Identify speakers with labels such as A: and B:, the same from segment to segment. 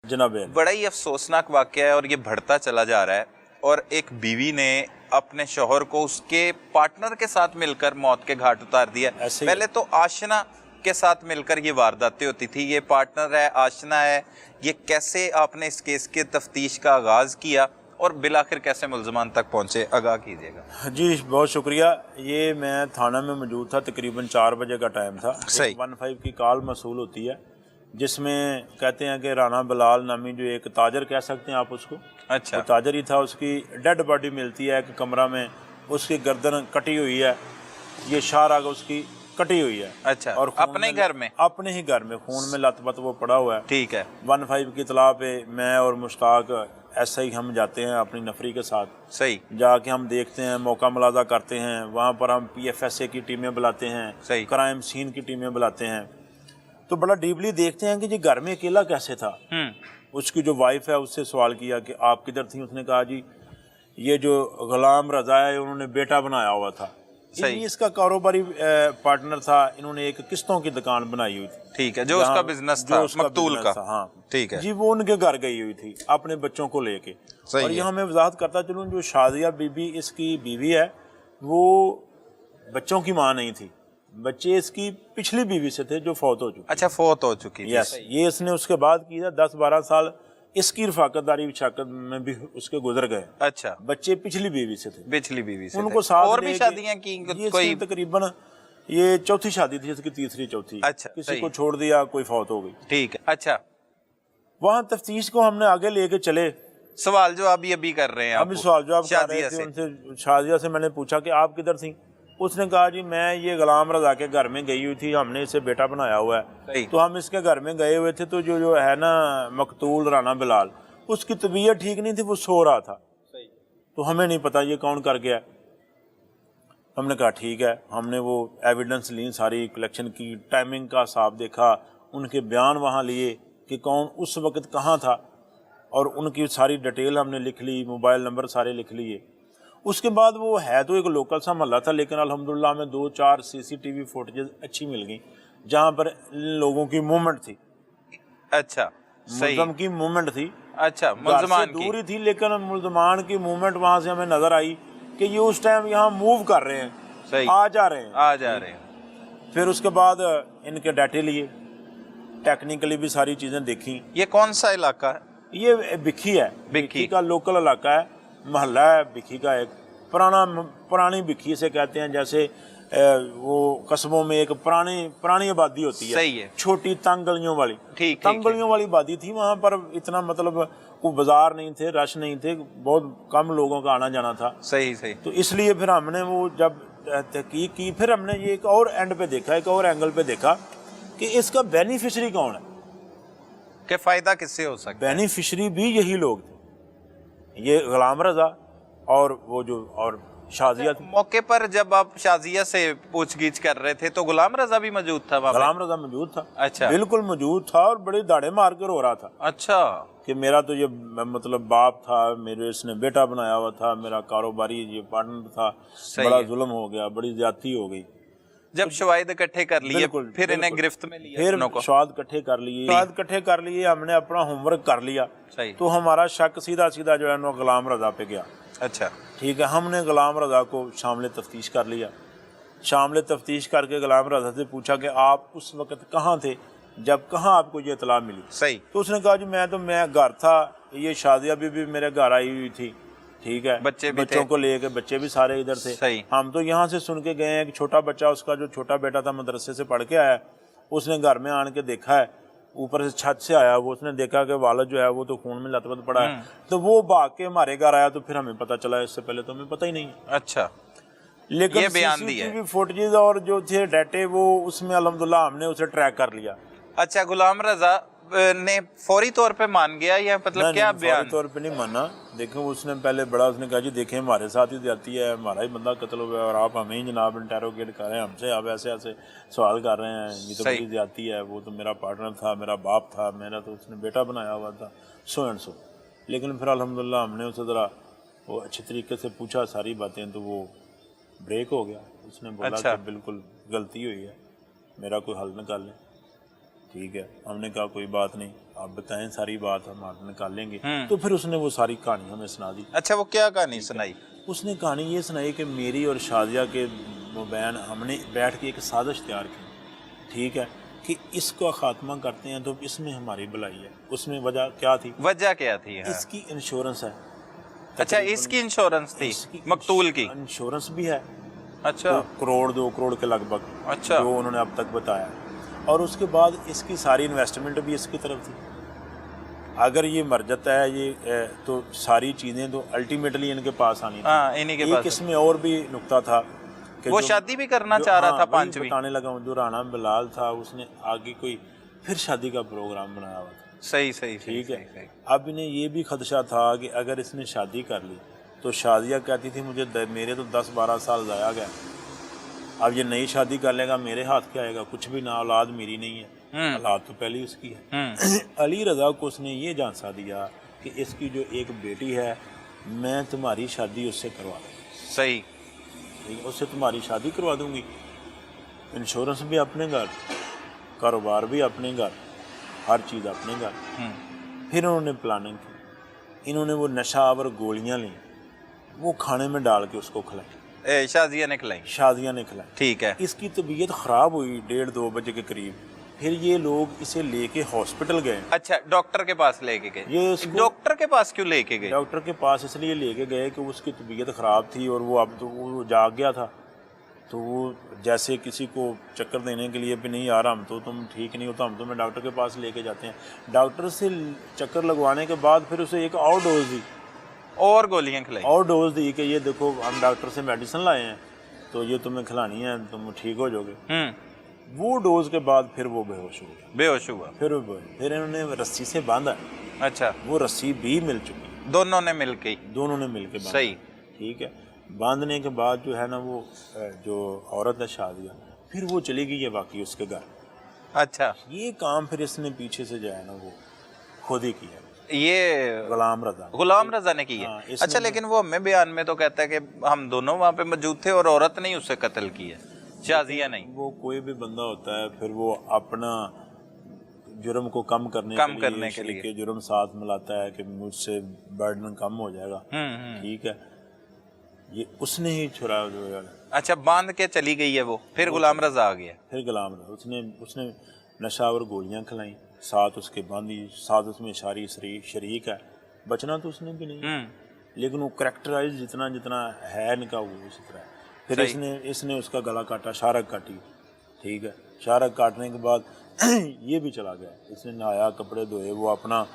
A: जनाब
B: बड़ा ही अफसोसनाक वाकया है और ये बढ़ता चला जा रहा है। और एक बीवी ने अपने शौहर को उसके पार्टनर के साथ मिलकर मौत के घाट उतार दिया। पहले तो आशना के साथ मिलकर ये वारदातें होती थी, ये पार्टनर है, आशना है। ये कैसे आपने इस केस के तफ्तीश का आगाज़ किया और बिलाखिर कैसे मुल्ज़मान तक पहुँचे, आगाह कीजिएगा।
A: जी बहुत शुक्रिया। ये मैं थाना में मौजूद था, तकरीबन 4 बजे का टाइम था।
B: सही।
A: 15 की कॉल मसूल होती है जिसमें कहते हैं कि राना बिलाल नामी जो एक ताजर कह सकते हैं आप उसको,
B: अच्छा,
A: वो ताजर ही था, उसकी डेड बॉडी मिलती है एक कमरा में, उसकी गर्दन कटी हुई है, ये शाहराग उसकी कटी हुई है।
B: अच्छा,
A: और
B: अपने ही घर में?
A: अपने ही घर में खून में लथपथ वो पड़ा हुआ है।
B: ठीक है।
A: 15 की इतला पे मैं और मुश्ताक ऐसे ही हम जाते हैं अपनी नफरी के साथ।
B: सही।
A: जाके हम देखते हैं, मौका मुलाजा करते हैं, वहाँ पर हम PFSA की टीमें बुलाते हैं,
B: सही।
A: क्राइम सीन की टीमें बुलाते हैं, तो बड़ा डीपली देखते हैं कि ये घर में अकेला कैसे था। उसकी जो वाइफ है उससे सवाल किया कि आप किधर थी, उसने कहा जी ये जो गुलाम रजा है उन्होंने बेटा बनाया हुआ था।
B: सही।
A: इसका कारोबारी पार्टनर था, इन्होंने एक किस्तों की दुकान बनाई हुई थी।
B: ठीक है, जो उसका बिजनेस था, मकतूल का।
A: हाँ
B: ठीक है
A: जी, वो उनके घर गई हुई थी अपने बच्चों को लेके। और यहाँ मैं वजाहत करता चलूँ, जो शादिया बीबी इसकी बीवी है वो बच्चों की माँ नहीं थी, बच्चे इसकी पिछली बीवी से थे जो फौत हो चुकी।
B: अच्छा, फौत हो चुकी थी।
A: यस, ये इसने उसके बाद किया। 10-12 साल इसकी रफाकतदारी शाकत में भी उसके गुजर गए।
B: अच्छा,
A: बच्चे पिछली बीवी से थे,
B: पिछली बीवी से
A: उनको
B: थे।
A: साथ
B: और भी शादियां की कोई?
A: तकरीबन ये चौथी शादी थी, इसकी तीसरी चौथी।
B: अच्छा,
A: किसी को छोड़ दिया, कोई फौत हो गई।
B: ठीक है। अच्छा,
A: वहाँ तफ्तीश को हमने आगे लेके चले।
B: सवाल जो आप ये भी कर रहे हैं,
A: अभी सवाल जवाब कर रहे थे उनसे। शादिया से मैंने पूछा कि आप किधर थी, उसने कहा जी मैं ये गुलाम रजा के घर में गई हुई थी, हमने इसे बेटा बनाया हुआ है, तो हम इसके घर में गए हुए थे, तो जो है ना मकतूल राना बिलाल, उसकी तबीयत ठीक नहीं थी, वो सो रहा था, तो हमें नहीं पता ये कौन कर गया। हमने कहा ठीक है, हमने वो एविडेंस ली, सारी कलेक्शन की, टाइमिंग का हिसाब देखा, उनके बयान वहाँ लिए कि कौन उस वक्त कहाँ था, और उनकी सारी डिटेल हमने लिख ली, मोबाइल नंबर सारे लिख लिए। उसके बाद वो है तो एक लोकल सा महल्ला था, लेकिन अल्हम्दुलिल्लाह हमें 2-4 CCTV फुटेज अच्छी मिल गई जहाँ पर लोगों की मूवमेंट थी।
B: अच्छा,
A: मुल्ज़म की मूवमेंट थी।
B: अच्छा, मुल्ज़मान की
A: दूरी थी, लेकिन मुल्ज़मान की मूवमेंट वहाँ से हमें नजर आई कि ये उस टाइम यहाँ मूव कर रहे हैं।
B: सही।
A: आ जा रहे
B: हैं।
A: फिर उसके बाद इनके डाटे लिए, टेक्निकली भी सारी चीज़ें देखी।
B: ये कौन सा इलाका है?
A: ये बिखी है, बिखी का लोकल इलाका है, महल्ला है बिखी का, एक पुरानी बिखी से कहते हैं, जैसे वो कस्बों में एक पुरानी आबादी होती है।
B: सही है।
A: छोटी तंग गलियों वाली।
B: ठीक,
A: तंग गलियों वाली आबादी थी वहाँ पर, इतना मतलब कोई बाजार नहीं थे, रश नहीं थे, बहुत कम लोगों का आना जाना था।
B: सही सही।
A: तो इसलिए फिर हमने वो जब तहकीक की, फिर हमने ये एक और एंड पे देखा, एक और एंगल पे देखा कि इसका बेनिफिशरी कौन है,
B: कि फायदा किससे हो सकता है।
A: बेनिफिशरी भी यही लोग थे, ये गुलाम रजा और वो जो और शाजिया।
B: मौके पर जब आप शाजिया से पूछगिछ कर रहे थे तो गुलाम रजा भी मौजूद था वहाँ पे?
A: गुलाम रजा मौजूद था।
B: अच्छा,
A: बिल्कुल मौजूद था, और बड़ी दाढ़े मार कर रो रहा था।
B: अच्छा,
A: कि मेरा तो ये मतलब बाप था, मेरे इसने बेटा बनाया हुआ था, मेरा कारोबारी ये पार्टनर था, बड़ा जुल्म हो गया, बड़ी ज्यादती हो गई।
B: जब शवाहिद इकट्ठे कर लिए फिर इन्हें गिरफ्त में लिया,
A: फिर शवाहिद इकट्ठे कर लिए, हमने अपना होमवर्क कर लिया। तो हमारा शक सीधा सीधा जो है ना गुलाम रजा पे गया।
B: अच्छा,
A: ठीक है, हमने गुलाम रजा को शामिल तफ्तीश कर लिया। शामिल तफ्तीश करके गुलाम रजा से पूछा कि आप उस वक्त कहाँ थे जब कहाँ आपको ये इतला मिली।
B: सही।
A: तो उसने कहा जी मैं घर था, ये शादिया भी मेरे घर आई हुई थी। ठीक है, बच्चों को लेके, बच्चे भी सारे इधर थे।
B: सही।
A: हम तो यहाँ से सुन के गए हैं कि छोटा बच्चा, उसका जो छोटा बेटा था मदरसे से पढ़ के आया, उसने घर में आन के देखा है, ऊपर से छत से आया वो, उसने देखा कि वालिद जो है वो तो खून में लथपथ पड़ा है, तो वो भाग के हमारे घर आया, तो फिर हमें पता चला, इससे पहले तो हमें पता ही नहीं।
B: अच्छा,
A: लेकिन
B: ये बयान दिया
A: CCTV फुटेज और जो थे डाटे वो, उसमें अल्हम्दुलिल्लाह हमने उसे ट्रैक कर लिया।
B: अच्छा, गुलाम रजा ने फौरी तौर पे मान गया या मतलब क्या बयान?
A: फौरी तौर पे नहीं माना। देखो उसने पहले बड़ा, उसने कहा जी देखें हमारे साथ ही जाती है, हमारा ही बंदा कत्ल हो गया और आप हमें ही जनाब इंटेरोगेट कर रहे हैं, हमसे आप ऐसे ऐसे सवाल कर रहे हैं, ये तो बड़ी ज्यादती है, वो तो मेरा पार्टनर था, मेरा बाप था, मेरा तो उसने बेटा बनाया हुआ था, सो एंड सो। लेकिन फिर अल्हम्दुलिल्लाह हमने उसे ज़रा वो अच्छे तरीके से पूछा सारी बातें, तो वो ब्रेक हो गया। उसने बोला कि बिल्कुल गलती हुई है, मेरा कोई हल निकाल लें। ठीक है, हमने कहा कोई बात नहीं, आप बताएं सारी बात, हम आप निकाल लेंगे। तो फिर उसने वो सारी कहानी हमें सुना दी।
B: अच्छा, वो क्या कहानी सुनाई?
A: उसने कहानी ये सुनाई कि मेरी और शादिया के मुबैन हमने बैठ के एक साजिश तैयार की, ठीक है, कि इसका खात्मा करते हैं तो इसमें हमारी भलाई है। उसमें वजह क्या थी?
B: वजह क्या थी? हाँ।
A: इसकी इंश्योरेंस है।
B: अच्छा, इसकी इंश्योरेंस थी, मकतूल की
A: इंश्योरेंस भी है।
B: अच्छा,
A: तो करोड़ 2 करोड़ के लगभग,
B: अच्छा,
A: जो उन्होंने अब तक बताया। और उसके बाद इसकी सारी इन्वेस्टमेंट भी इसकी तरफ थी। अगर ये मर जाता है ये तो सारी चीज़ें तो अल्टीमेटली इनके पास आनी थी।
B: हाँ, इन्हीं के पास।
A: एक इसमें और भी नुक्ता था कि
B: वो शादी भी करना चाह रहा था, पांचवी
A: बताने लगा। जो राणा बिलाल था उसने आगे कोई फिर शादी का प्रोग्राम बनाया हुआ था।
B: सही सही,
A: ठीक है। अब इन्हें ये भी खदशा था कि अगर इसने शादी कर ली तो शादिया कहती थी मुझे मेरे तो 10-12 साल ज़ाया गया, अब ये नई शादी कर लेगा, मेरे हाथ क्या आएगा? कुछ भी ना, औलाद मेरी नहीं है, औलाद तो पहले उसकी है। अली रज़ा को उसने ये झांसा दिया कि इसकी जो एक बेटी है, मैं तुम्हारी शादी उससे करवा दूँगी।
B: सही,
A: उससे तुम्हारी शादी करवा दूँगी, इंश्योरेंस भी अपने घर, कारोबार भी अपने घर, हर चीज़ अपने घर। फिर उन्होंने प्लानिंग की, इन्होंने वो नशावर गोलियाँ ली, वो खाने में डाल के उसको खिलाई।
B: शादियाँ ने खिलाई?
A: शादियाँ ने खिलाई।
B: ठीक है।
A: इसकी तबीयत ख़राब हुई 1:30-2 बजे के करीब। फिर ये लोग इसे लेके हॉस्पिटल गए।
B: अच्छा, डॉक्टर के पास लेके गए?
A: ये
B: डॉक्टर के पास क्यों लेके गए?
A: डॉक्टर के पास इसलिए लेके गए कि उसकी तबीयत ख़राब थी और वो अब तो वो जाग गया था। तो वो जैसे किसी को चक्कर देने के लिए भी नहीं आ रहा, हम तो तुम ठीक नहीं हो तो हम तुम्हें डॉक्टर के पास लेके जाते हैं। डॉक्टर से चक्कर लगवाने के बाद फिर उसे एक और डोज दी,
B: और गोलियां खिलाई,
A: और डोज दी कि ये देखो हम डॉक्टर से मेडिसिन लाए हैं तो ये तुम्हें खिलानी है, तुम ठीक हो जाओगे। वो डोज के बाद फिर वो बेहोश हो गया।
B: बेहोश हुआ? फिर
A: इन्होंने रस्सी से बांधा।
B: अच्छा,
A: वो रस्सी भी मिल चुकी,
B: दोनों ने मिलके
A: बांधा।
B: सही,
A: ठीक है। बांधने के बाद जो है ना वो जो औरत है शादिया, फिर वो चली गई है बाकी उसके घर।
B: अच्छा,
A: ये काम फिर इसने पीछे से जो है ना वो खुद ही किया,
B: ये
A: गुलाम रजा
B: ने की है। अच्छा, लेकिन वो हमें बयान में तो कहता है कि हम दोनों वहाँ पे मौजूद थे और औरत ने उससे कत्ल किया, शादिया नहीं।
A: वो कोई भी बंदा होता है फिर वो अपना जुर्म को कम करने के लिए जुर्म साथ मिलाता है कि मुझसे बर्डन कम हो जाएगा। ठीक है, ये उसने ही छुड़ा जो है।
B: अच्छा, बांध के चली गई है वो, फिर गुलाम रजा आ गया।
A: फिर गुलाम रजा उसने नशावर गोलियां खिलाई, साथ उसके बांधी, साथ उसमें सारी शरीक है, बचना तो उसने भी नहीं। लेकिन वो करैक्टराइज जितना है इनका वो उसी तरह है। फिर इसने उसका गला काटा, शारक काटी। ठीक है, शारक काटने के बाद ये भी चला गया। इसने नहाया, कपड़े धोए, वो अपना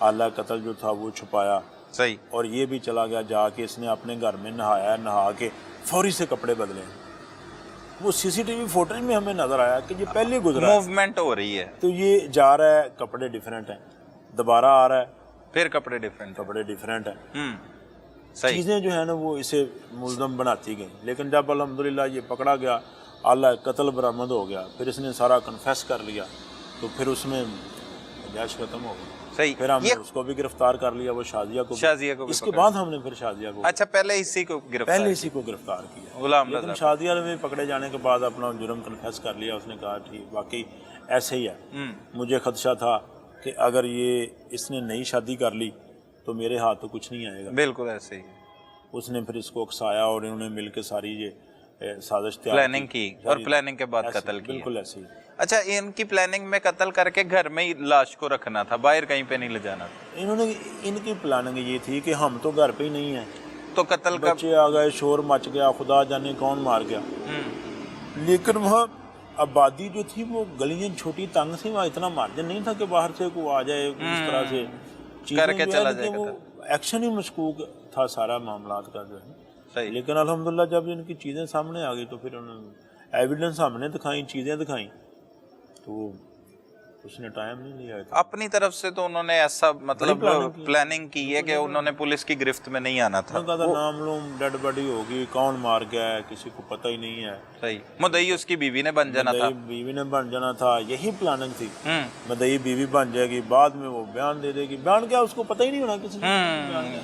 A: आला कत्ल जो था वो छुपाया।
B: सही।
A: और ये भी चला गया, जाके इसने अपने घर में नहाया, नहा के फौरी से कपड़े बदले। वो सीसीटीवी फुटेज में हमें नजर आया कि ये पहले गुजरा,
B: मूवमेंट हो रही है,
A: तो ये जा रहा है, कपड़े डिफरेंट हैं, दोबारा आ रहा है,
B: फिर कपड़े डिफरेंट
A: हैं। चीज़ें जो है ना वो इसे मुल्ज़म बनाती गई। लेकिन जब अल्हम्दुलिल्लाह ये पकड़ा गया, आला कत्ल बरामद हो गया, फिर इसने सारा कन्फेस कर लिया, तो फिर उसमें गुंजाइश खत्म हो गई।
B: सही।
A: फिर हमने उसको भी गिरफ्तार कर लिया, वो शादिया को इसके बाद हमने फिर शादिया को,
B: अच्छा पहले इसी को
A: गिरफ्तार किया। लेकिन शादिया में पकड़े जाने के बाद अपना जुर्म कन्फेस कर लिया। उसने कहा ठीक वाकई ऐसे ही है, मुझे खदशा था कि अगर ये इसने नई शादी कर ली तो मेरे हाथ तो कुछ नहीं आएगा।
B: बिल्कुल ऐसे ही।
A: उसने फिर इसको उकसाया और इन्होंने मिलकर सारी ये साजिश
B: प्लानिंग की और प्लानिंग के बाद कत्ल किया।
A: बिल्कुल ऐसे ही।
B: अच्छा, इनकी प्लानिंग में कत्ल करके घर में ही लाश को रखना था, बाहर कहीं पे नहीं ले जाना था?
A: इनकी प्लानिंग ये थी कि हम तो घर पे ही नहीं है,
B: तो कत्ल का
A: बच्चे आ गए, शोर मच गया, खुदा जाने कौन मार गया। लेकिन वहाँ आबादी जो थी वो गलियां छोटी तंग थी, वहाँ इतना मार्जिन नहीं था कि बाहर से कोई आ जाए इस तरह से
B: करके चला जाए।
A: वो एक्शन ही मशकूक था सारा मामला का जो है।
B: सही।
A: लेकिन अल्हम्दुलिल्लाह जब इनकी चीज़ें सामने आ गई तो फिर उन्होंने एविडेंस हमने दिखाई, चीज़ें दिखाई, तो उसने टाइम नहीं लिया था।
B: अपनी तरफ से तो उन्होंने ऐसा मतलब प्लानिंग की है कि उन्होंने पुलिस की गिरफ्त में नहीं आना था।
A: नाम लूम डेड बॉडी होगी, कौन मार गया है किसी को पता ही नहीं है।
B: सही। मुद्दई उसकी बीवी ने बन जाना था,
A: यही प्लानिंग थी। मुद्दई बीवी बन जाएगी, बाद में वो बयान दे देगी। बयान क्या उसको पता ही नहीं होना किसी को।